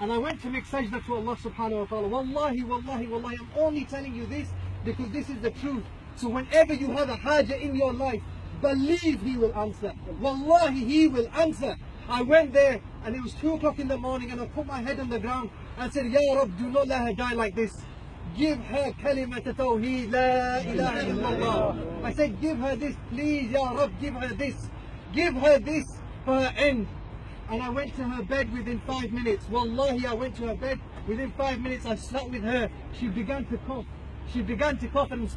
And I went to make sajda to Allah subhanahu wa ta'ala. Wallahi, wallahi, wallahi, I'm only telling you this because this is the truth. So whenever you have a haja in your life, believe He will answer. Wallahi, He will answer. I went there and it was 2 o'clock in the morning and I put my head on the ground and said, Ya Rabb, do not let her die like this. Give her kalimat tawheed, la ilaha illallah. I said, give her this, please, Ya Rabb, give her this. Give her this for her end. And I went to her bed within 5 minutes. Wallahi, I went to her bed. Within 5 minutes, I sat with her. She began to cough. She began to cough and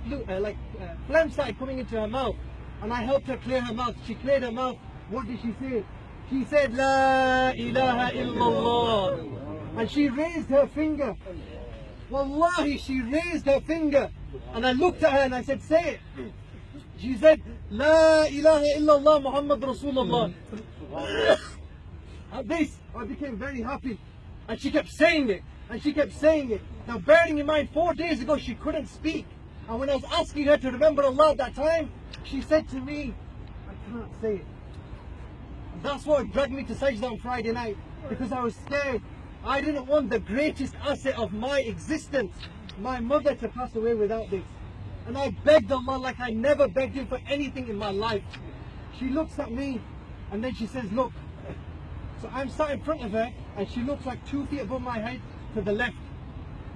phlegm started coming into her mouth. And I helped her clear her mouth. She cleared her mouth. What did she say? She said, La ilaha illallah. And she raised her finger. Wallahi, she raised her finger. And I looked at her and I said, say it. She said, La ilaha illallah Muhammad Rasulullah. At this, I became very happy. And she kept saying it. And she kept saying it. Now bearing in mind, 4 days ago she couldn't speak. And when I was asking her to remember Allah at that time, she said to me, I can't say it. And that's what dragged me to Sajda on Friday night. Because I was scared. I didn't want the greatest asset of my existence, my mother, to pass away without this. And I begged Allah like I never begged Him for anything in my life. She looks at me and then she says, look. So I'm sat in front of her and she looks like 2 feet above my head to the left.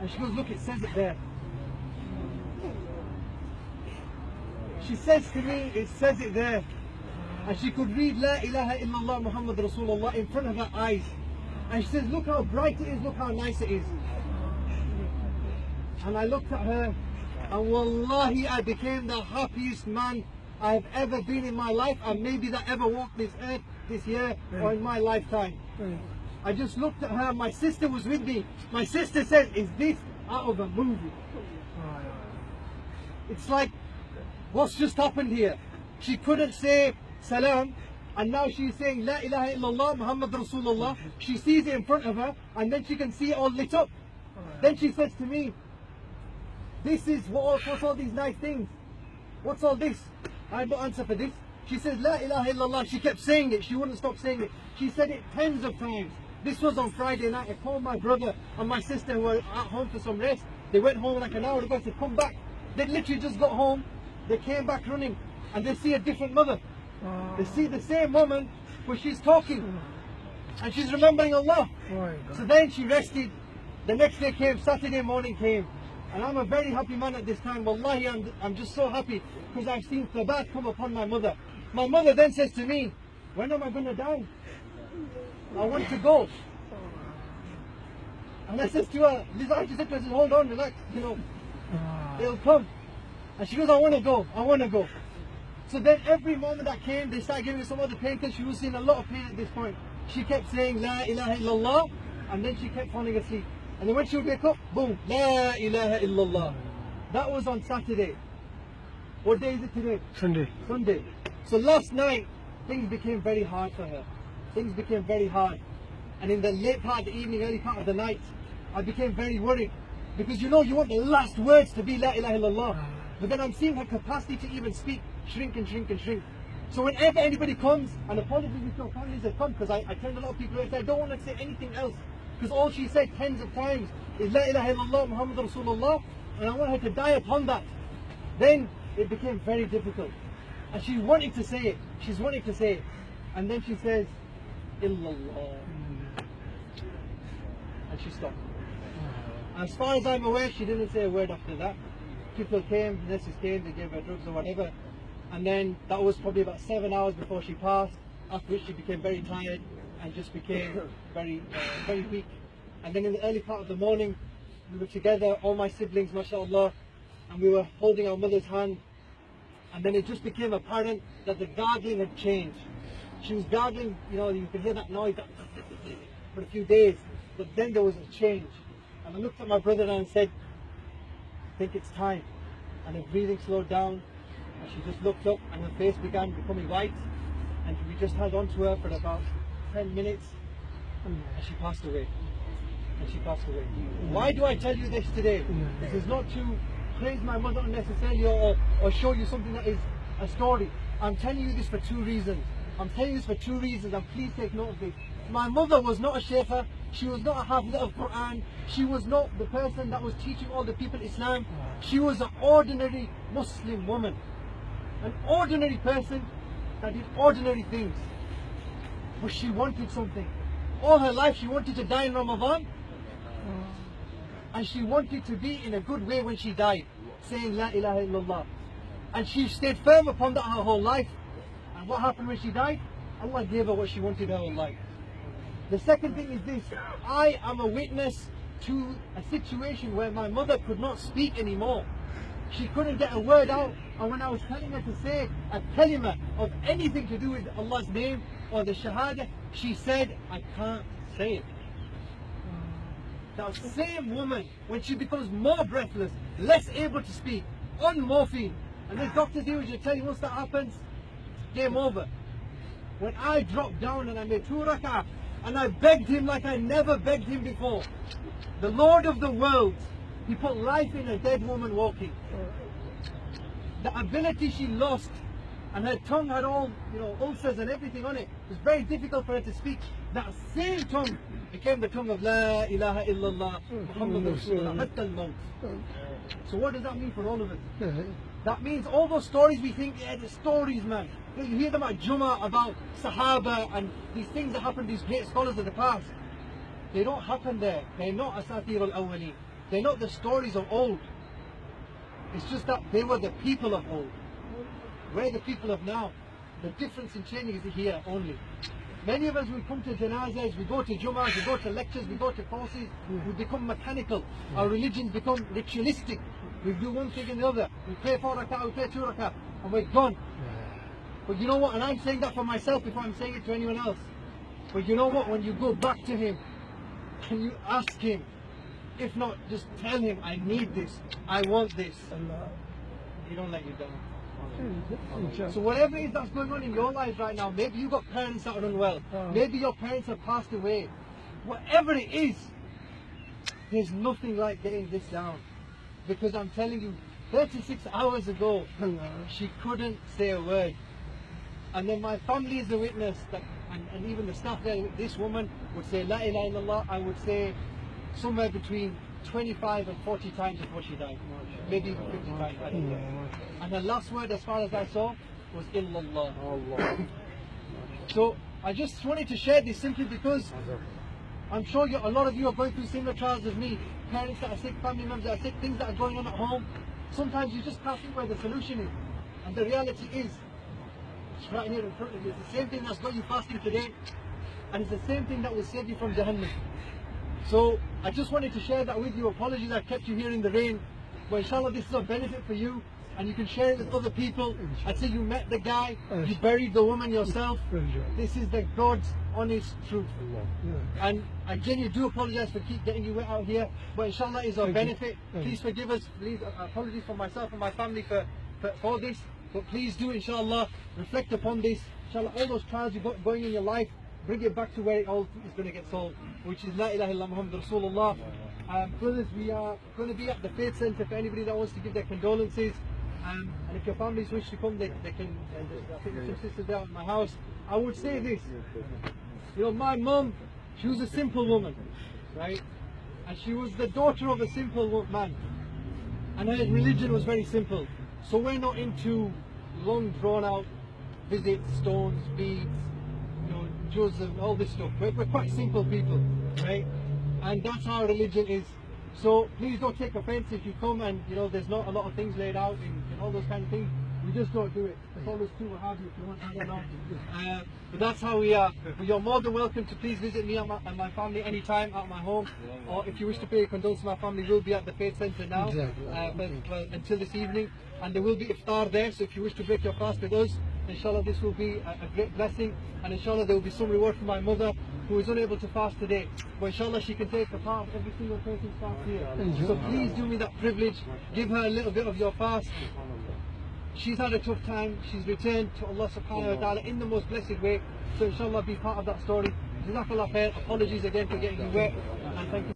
And she goes, look, it says it there. She says to me, it says it there. And she could read La ilaha illallah Muhammad Rasulullah in front of her eyes. And she says, look how bright it is, look how nice it is. And I looked at her and wallahi, I became the happiest man I've ever been in my life, and maybe that ever walked this earth this year or in my lifetime. I just looked at her. My sister was with me. My sister said, is this out of a movie? It's like, what's just happened here? She couldn't say salam, and now she's saying La ilaha illallah Muhammad Rasulullah. She sees it in front of her, and then she can see it all lit up. Then she says to me, this is what's all these nice things? What's all this? I have no answer for this. She says La ilaha illallah. She kept saying it. She wouldn't stop saying it. She said it tens of times. This was on Friday night. I called my brother and my sister who were at home for some rest. They went home like an hour ago. I said, come back. They literally just got home. They came back running and they see a different mother. They see the same woman, but she's talking and she's remembering Allah. So then she rested. The next day came, Saturday morning came. And I'm a very happy man at this time. Wallahi, I'm just so happy because I've seen thabat come upon my mother. My mother then says to me, when am I going to die? I want to go. And I says to her, she said to her, hold on, relax, it'll come. And she goes, I want to go, I want to go. So then every moment that came, they started giving her some other pain because she was in a lot of pain at this point. She kept saying, La ilaha illallah, and then she kept falling asleep. And then when she would wake up, boom, La ilaha illallah. That was on Saturday. What day is it today? Sunday. Sunday. So last night, things became very hard for her. Things became very hard. And in the late part of the evening, early part of the night, I became very worried. Because you want the last words to be La ilaha illallah. But then I'm seeing her capacity to even speak shrink and shrink and shrink. So whenever anybody comes, and apologies if your families have come, because I turned a lot of people away, I don't want to say anything else. Because all she said tens of times is La ilaha illallah Muhammad Rasulullah, and I want her to die upon that. Then it became very difficult. And she wanted to say it. She's wanting to say it. And then she says, Illallah. And she stopped. As far as I'm aware, she didn't say a word after that. People came, nurses came, they gave her drugs or whatever. And then that was probably about 7 hours before she passed, after which she became very tired and just became very weak. And then in the early part of the morning, we were together, all my siblings, mashallah, and we were holding our mother's hand. And then it just became apparent that the gargling had changed. She was gargling, you could hear that noise for a few days, but then there was a change. And I looked at my brother and said, I think it's time. And her breathing slowed down, and she just looked up and her face began becoming white. And we just held on to her for about 10 minutes, and she passed away. And she passed away. Why do I tell you this today? This is not to praise my mother unnecessarily or show you something that is a story. I'm telling you this for 2 reasons. I'm telling you this for 2 reasons, and please take note of this. My mother was not a sheikha, She was not a hafiz of Quran. She was not the person that was teaching all the people Islam. She was an ordinary Muslim woman. An ordinary person that did ordinary things. But she wanted something. All her life she wanted to die in Ramadan. And she wanted to be in a good way when she died, saying La ilaha illallah. And she stayed firm upon that her whole life. And what happened when she died? Allah gave her what she wanted her whole life. The second thing is this: I am a witness to a situation where my mother could not speak anymore. She couldn't get a word out, and when I was telling her to say a kalima of anything to do with Allah's name or the Shahada, she said, I can't say it. That same woman, when she becomes more breathless, less able to speak, on morphine, and the doctors here will tell you once that happens, game over. When I dropped down and I made 2 rak'ah, and I begged him like I never begged him before, the Lord of the world, he put life in a dead woman walking. The ability she lost, and her tongue had all, ulcers and everything on it. It was very difficult for her to speak. That same tongue became the tongue of La ilaha illallah Muhammad Rasulullah hatta al-maut. So what does that mean for all of us? That means all those stories we think, yeah, the stories, man. You hear them at Jummah about Sahaba and these things that happened, these great scholars of the past. They don't happen there. They're not Asatir al-Awwaleen. They're not the stories of old. It's just that they were the people of old. We're the people of now. The difference in changing is here only. Many of us, we come to janazas, we go to Jummahs, we go to lectures, we go to courses, we become mechanical. Our religions become ritualistic. We do one thing and the other. We pray 4 rak'ah, we pray 2 rak'ah, and we're gone. But you know what, and I'm saying that for myself before I'm saying it to anyone else. But you know what, when you go back to him, can you ask him, if not, just tell him, I need this, I want this. He don't let you down. So whatever it is that's going on in your life right now, maybe you've got parents that are unwell, maybe your parents have passed away, whatever it is, there's nothing like getting this down. Because I'm telling you, 36 hours ago, she couldn't say a word. And then my family is a witness, that, and even the staff there, this woman would say La ilaha illallah, I would say somewhere between 25 and 40 times before she died. Maybe even 50 times, I don't know. And her last word, as far as I saw, was illallah. So I just wanted to share this simply because I'm sure a lot of you are going through similar trials as me. Parents that are sick, family members that are sick, things that are going on at home. Sometimes you just can't think where the solution is. And the reality is, it's right here in front of you. It's the same thing that's got you fasting today, and it's the same thing that will save you from Jahannam. So I just wanted to share that with you. Apologies I kept you here in the rain, but inshallah this is a benefit for you, and you can share it with other people. I'd say you met the guy, you buried the woman yourself. This is the God's honest truth. And I genuinely do apologize for keep getting you wet out here, but inshallah is our benefit. Please forgive us. Please, apologies for myself and my family for this, but please do inshallah reflect upon this. Inshallah all those trials you've got going in your life, bring it back to where it all is going to get solved, which is La ilaha illallah Muhammad Rasulullah. Brothers, we are going to be at the Faith Centre for anybody that wants to give their condolences. And if your families wish to come, they can. I think there's some sisters there at my house. I would say this, my mum, she was a simple woman, right? And she was the daughter of a simple man. And her religion was very simple. So we're not into long drawn out visits, stones, beads, jewels and all this stuff. We're quite simple people, right? And that's how religion is. So please don't take offense if you come and there's not a lot of things laid out and all those kind of things. We just don't do it. It's always too have you if you want, I don't know. But that's how we are. But you're more than welcome to please visit me and my family anytime at my home. Or if you wish to pay a condolence to my family, we'll be at the Faith Centre now until this evening. And there will be iftar there, so if you wish to break your fast with us, inshallah this will be a great blessing. And inshallah there will be some reward for my mother who is unable to fast today. But inshallah she can take a part of every single person's fast here. So please do me that privilege. Give her a little bit of your fast. She's had a tough time. She's returned to Allah subhanahu wa ta'ala in the most blessed way. So inshallah be part of that story. Jazakallah khair. Apologies again for getting you wet. And thank you.